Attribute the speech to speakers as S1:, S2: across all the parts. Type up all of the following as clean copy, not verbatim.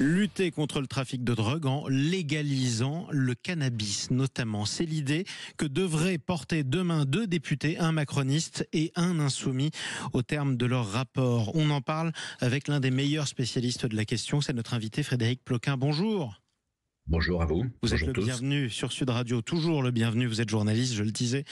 S1: Lutter contre le trafic de drogue en légalisant le cannabis notamment. C'est l'idée que devraient porter demain 2 députés, un macroniste et un insoumis au terme de leur rapport. On en parle avec l'un des meilleurs spécialistes de la question, c'est notre invité Frédéric Ploquin. Bonjour.
S2: Bonjour à vous.
S1: Vous êtes
S2: Bonjour
S1: le
S2: tous.
S1: bienvenu sur Sud Radio, toujours le bienvenu. Vous êtes journaliste, je le disais,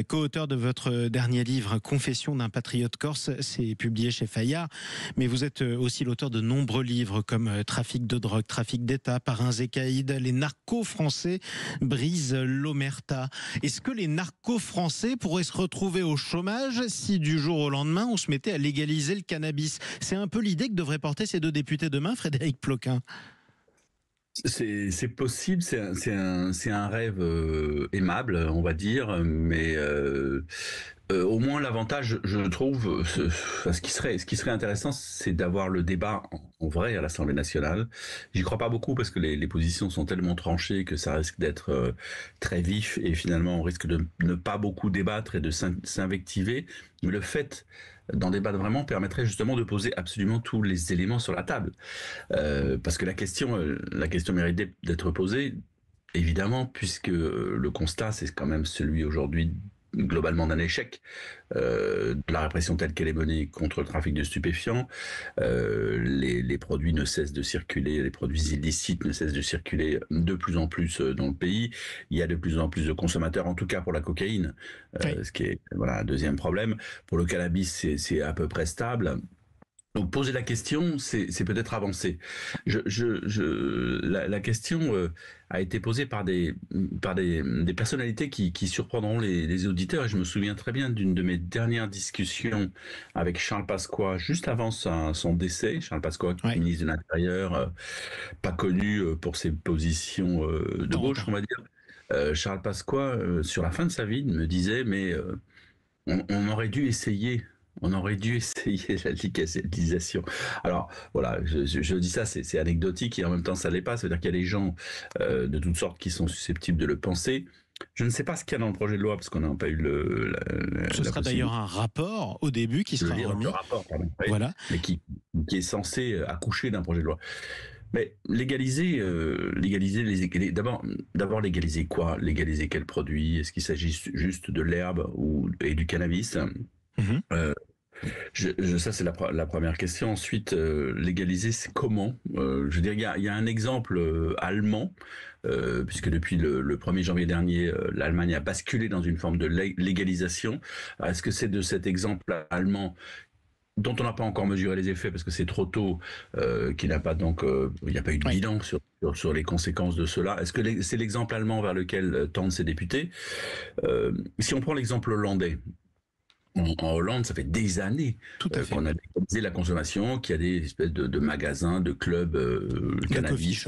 S1: co-auteur de votre dernier livre, Confession d'un patriote corse. C'est publié chez Fayard. Mais vous êtes aussi l'auteur de nombreux livres comme Trafic de drogue, Trafic d'État, Parrains et caïds. Les narcos français brisent l'omerta. Est-ce que les narcos français pourraient se retrouver au chômage si du jour au lendemain on se mettait à légaliser le cannabis? C'est un peu l'idée que devraient porter ces 2 députés demain, Frédéric Ploquin.
S2: C'est possible, c'est un rêve aimable, on va dire, mais au moins l'avantage, je trouve, ce qui serait intéressant, c'est d'avoir le débat en vrai à l'Assemblée nationale. J'y crois pas beaucoup parce que les positions sont tellement tranchées que ça risque d'être très vif et finalement on risque de ne pas beaucoup débattre et de s'invectiver. Mais le fait d'en débattre vraiment permettrait justement de poser absolument tous les éléments sur la table, parce que la question mérite d'être posée. Évidemment, puisque le constat, c'est quand même celui aujourd'hui globalement d'un échec de la répression telle qu'elle est menée contre le trafic de stupéfiants. Les produits ne cessent de circuler, les produits illicites ne cessent de circuler de plus en plus dans le pays. Il y a de plus en plus de consommateurs, en tout cas pour la cocaïne, ce qui est un deuxième problème. Pour le cannabis, c'est à peu près stable. Donc poser la question, c'est peut-être avancer. La question a été posée par des personnalités qui surprendront les auditeurs. Et je me souviens très bien d'une de mes dernières discussions avec Charles Pasqua juste avant son décès. Charles Pasqua, ministre de l'Intérieur, pas connu pour ses positions de gauche, on va dire. Charles Pasqua, sur la fin de sa vie, me disait mais on aurait dû essayer. On aurait dû essayer la légalisation. Alors voilà, je dis ça, c'est anecdotique et en même temps ça l'est pas. Ça veut dire qu'il y a des gens de toutes sortes qui sont susceptibles de le penser. Je ne sais pas ce qu'il y a dans le projet de loi parce qu'on n'a pas eu
S1: Ce sera d'ailleurs un rapport au début qui sera remis.
S2: Le rapport, pardon.
S1: Voilà.
S2: Mais qui est censé accoucher d'un projet de loi. Mais légaliser d'abord légaliser quoi? Légaliser quel produit? Est-ce qu'il s'agit juste de l'herbe et du cannabis? Ça c'est la première question. Ensuite, légaliser, c'est comment? Je veux dire, il y a un exemple allemand, puisque depuis le 1er janvier dernier, l'Allemagne a basculé dans une forme de légalisation. Est-ce que c'est de cet exemple allemand dont on n'a pas encore mesuré les effets parce que c'est trop tôt, qu'il n'a pas donc, il n'y a pas eu de bilan sur les conséquences de cela. Est-ce que c'est l'exemple allemand vers lequel tendent ces députés? Si on prend l'exemple hollandais. En Hollande, ça fait des années qu'on a légalisé la consommation, qu'il y a des espèces de magasins, de clubs cannabis,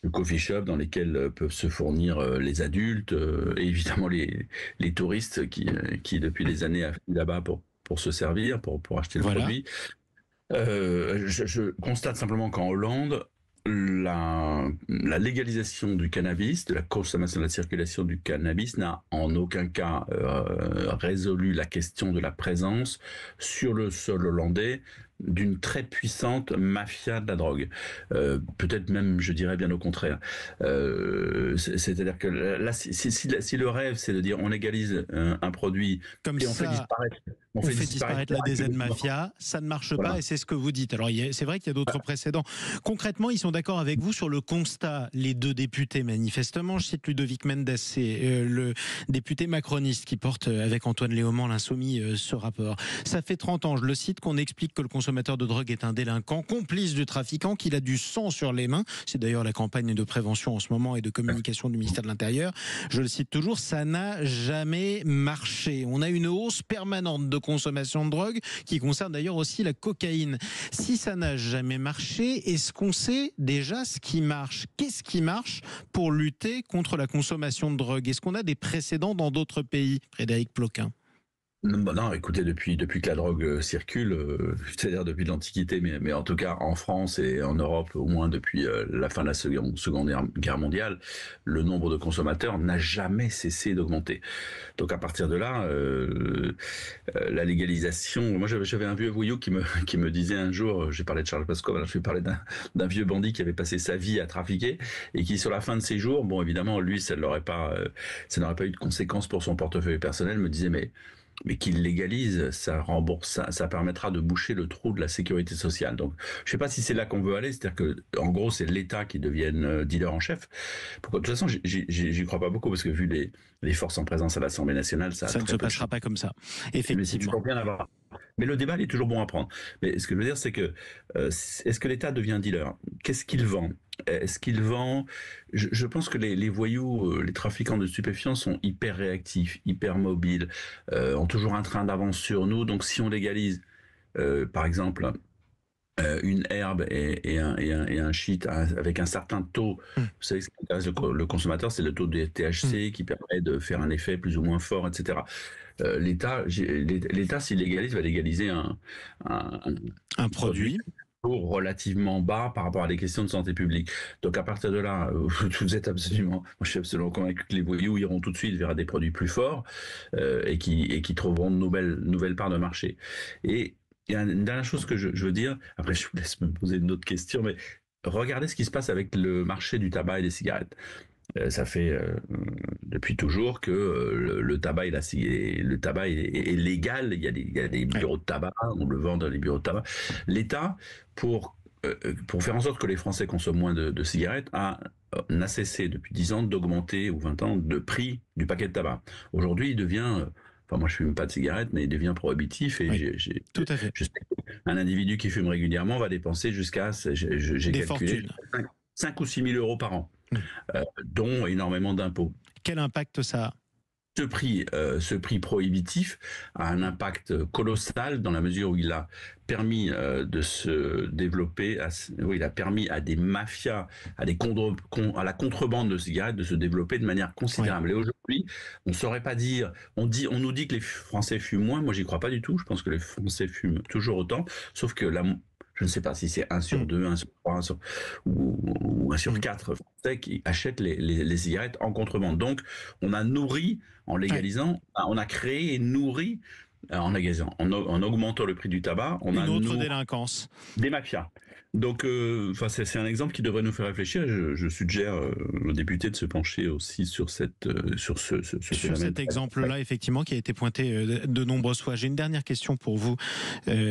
S2: de coffee shop dans lesquels peuvent se fournir les adultes et évidemment les touristes qui depuis des années affluent là-bas pour se servir, pour acheter le produit. Je constate simplement qu'en Hollande, la légalisation du cannabis, de la consommation, de la circulation du cannabis n'a en aucun cas résolu la question de la présence sur le sol hollandais d'une très puissante mafia de la drogue. Peut-être même, je dirais bien au contraire. C'est-à-dire que là, si le rêve, c'est de dire on légalise un produit
S1: comme
S2: et
S1: on fait disparaître la DZ Mafia, ça ne marche pas et c'est ce que vous dites. Alors c'est vrai qu'il y a d'autres précédents. Concrètement, ils sont d'accord avec vous sur le constat, les 2 députés manifestement. Je cite Ludovic Mendes, c'est le député macroniste qui porte avec Antoine Léaumont, l'insoumis, ce rapport. Ça fait 30 ans, je le cite, qu'on explique que le consommateur de drogue est un délinquant, complice du trafiquant, qu'il a du sang sur les mains. C'est d'ailleurs la campagne de prévention en ce moment et de communication du ministère de l'Intérieur. Je le cite toujours, ça n'a jamais marché. On a une hausse permanente de consommation de drogue qui concerne d'ailleurs aussi la cocaïne. Si ça n'a jamais marché, est-ce qu'on sait déjà ce qui marche? Qu'est-ce qui marche pour lutter contre la consommation de drogue? Est-ce qu'on a des précédents dans d'autres pays, Frédéric Ploquin?
S2: Non, écoutez, depuis que la drogue circule, c'est-à-dire depuis l'Antiquité, mais en tout cas en France et en Europe, au moins depuis la fin de la Seconde Guerre mondiale, le nombre de consommateurs n'a jamais cessé d'augmenter. Donc à partir de là, la légalisation. Moi, j'avais un vieux voyou qui me disait un jour, j'ai parlé de Charles Pasqua, je vais parler d'un vieux bandit qui avait passé sa vie à trafiquer et qui, sur la fin de ses jours, bon, évidemment, lui, ça n'aurait pas eu de conséquences pour son portefeuille personnel, me disait mais qu'il légalise, ça rembourse, ça permettra de boucher le trou de la sécurité sociale. Donc, je sais pas si c'est là qu'on veut aller, c'est-à-dire que, en gros, c'est l'État qui devienne dealer en chef. Pourquoi, de toute façon, j'y crois pas beaucoup parce que vu les forces en présence à l'Assemblée nationale,
S1: ça ne se passera pas comme ça. Effectivement.
S2: Mais c'est toujours bien d'avoir. Mais le débat, il est toujours bon à prendre. Mais ce que je veux dire, c'est que est-ce que l'État devient dealer? Qu'est-ce qu'il vend? Est-ce qu'il vend? Je pense que les voyous, les trafiquants de stupéfiants sont hyper réactifs, hyper mobiles, ont toujours un train d'avance sur nous. Donc si on légalise, par exemple, une herbe et un shit avec un certain taux, vous savez, ce qui intéresse le consommateur, c'est le taux de THC qui permet de faire un effet plus ou moins fort, etc. L'État, s'il légalise, va légaliser
S1: un produit
S2: relativement bas par rapport à des questions de santé publique. Donc à partir de là, vous êtes moi je suis absolument convaincu que les voyous iront tout de suite vers des produits plus forts et qui trouveront de nouvelles parts de marché. Et il y a une dernière chose que je veux dire, après je vous laisse me poser une autre question, mais regardez ce qui se passe avec le marché du tabac et des cigarettes. Ça fait depuis toujours que le tabac est légal. Il y a des bureaux de tabac, on le vend dans les bureaux de tabac. L'État, pour faire en sorte que les Français consomment moins de cigarettes, n'a cessé depuis 10 ans d'augmenter, ou 20 ans, le prix du paquet de tabac. Aujourd'hui, il devient... Enfin, moi, je fume pas de cigarettes, mais il devient prohibitif. Et
S1: oui, tout à fait.
S2: Je sais qu'un individu qui fume régulièrement va dépenser jusqu'à, j'ai calculé, 5 ou 6 000 euros par an. Dont énormément d'impôts.
S1: Quel impact ça a?
S2: Ce prix prohibitif a un impact colossal dans la mesure où il a permis de se développer, il a permis à des mafias, à la contrebande de cigarettes de se développer de manière considérable. Oui. Et aujourd'hui, on ne saurait pas dire, on nous dit que les Français fument moins, moi j'y crois pas du tout, je pense que les Français fument toujours autant, sauf que je ne sais pas si c'est 1 sur 2, 1 sur 3, ou 1 sur 4 Français qui achètent les cigarettes en contrebande. Donc, on a nourri, en légalisant, on a créé et nourri, en légalisant, en augmentant le prix du tabac, on a
S1: une autre délinquance.
S2: Des mafias. Donc, c'est un exemple qui devrait nous faire réfléchir. Je suggère aux députés de se pencher aussi sur cet
S1: exemple-là, effectivement, qui a été pointé de nombreuses fois. J'ai une dernière question pour vous,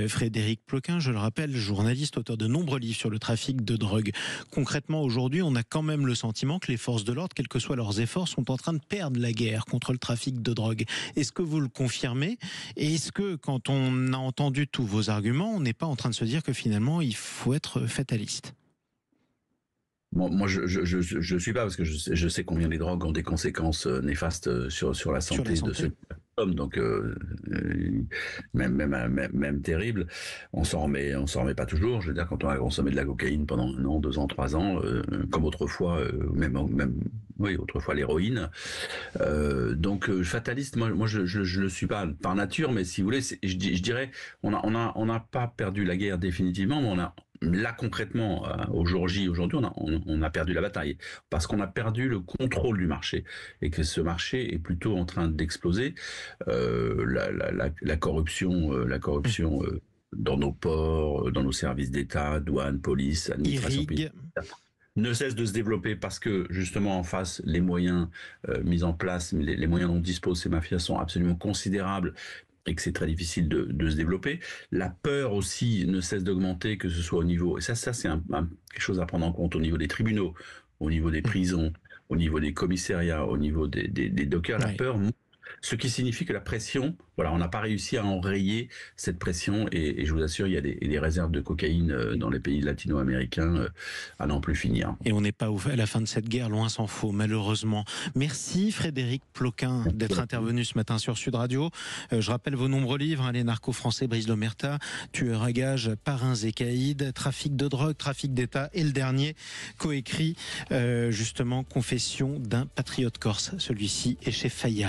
S1: Frédéric Ploquin. Je le rappelle, journaliste, auteur de nombreux livres sur le trafic de drogue. Concrètement, aujourd'hui, on a quand même le sentiment que les forces de l'ordre, quels que soient leurs efforts, sont en train de perdre la guerre contre le trafic de drogue. Est-ce que vous le confirmez? Et est-ce que, quand on a entendu tous vos arguments, on n'est pas en train de se dire que finalement, il faut être fataliste?
S2: Moi, je suis pas, parce que je sais combien les drogues ont des conséquences néfastes sur la santé de ceux qui consomment, donc même terrible. On s'en remet pas toujours. Je veux dire, quand on a consommé de la cocaïne pendant 1 an, 2 ans, 3 ans, comme autrefois, autrefois l'héroïne. Donc fataliste, moi je le suis pas par nature, mais si vous voulez, je dirais, on n'a pas perdu la guerre définitivement, mais là concrètement, au jour J, aujourd'hui, on a perdu la bataille parce qu'on a perdu le contrôle du marché et que ce marché est plutôt en train d'exploser. La corruption, dans nos ports, dans nos services d'État, douane, police, administration pénitentiaire, ne cesse de se développer parce que justement en face, les moyens mis en place, les moyens dont disposent ces mafias sont absolument considérables et que c'est très difficile de se développer. La peur aussi ne cesse d'augmenter, que ce soit au niveau... Et ça c'est quelque chose à prendre en compte au niveau des tribunaux, au niveau des prisons, au niveau des commissariats, au niveau des dockers. La peur monte, ce qui signifie que la pression, on n'a pas réussi à enrayer cette pression et je vous assure, il y a des réserves de cocaïne dans les pays latino-américains à n'en plus finir.
S1: Et on n'est pas à la fin de cette guerre, loin s'en faut, malheureusement. Merci Frédéric Ploquin d'être intervenu ce matin sur Sud Radio. Je rappelle vos nombreux livres, les narco-français, Brice Lomerta, Tueurs à gages, Parrains et caïds, Trafic de drogue, Trafic d'État, et le dernier, coécrit justement Confession d'un patriote corse. Celui-ci est chez Fayard.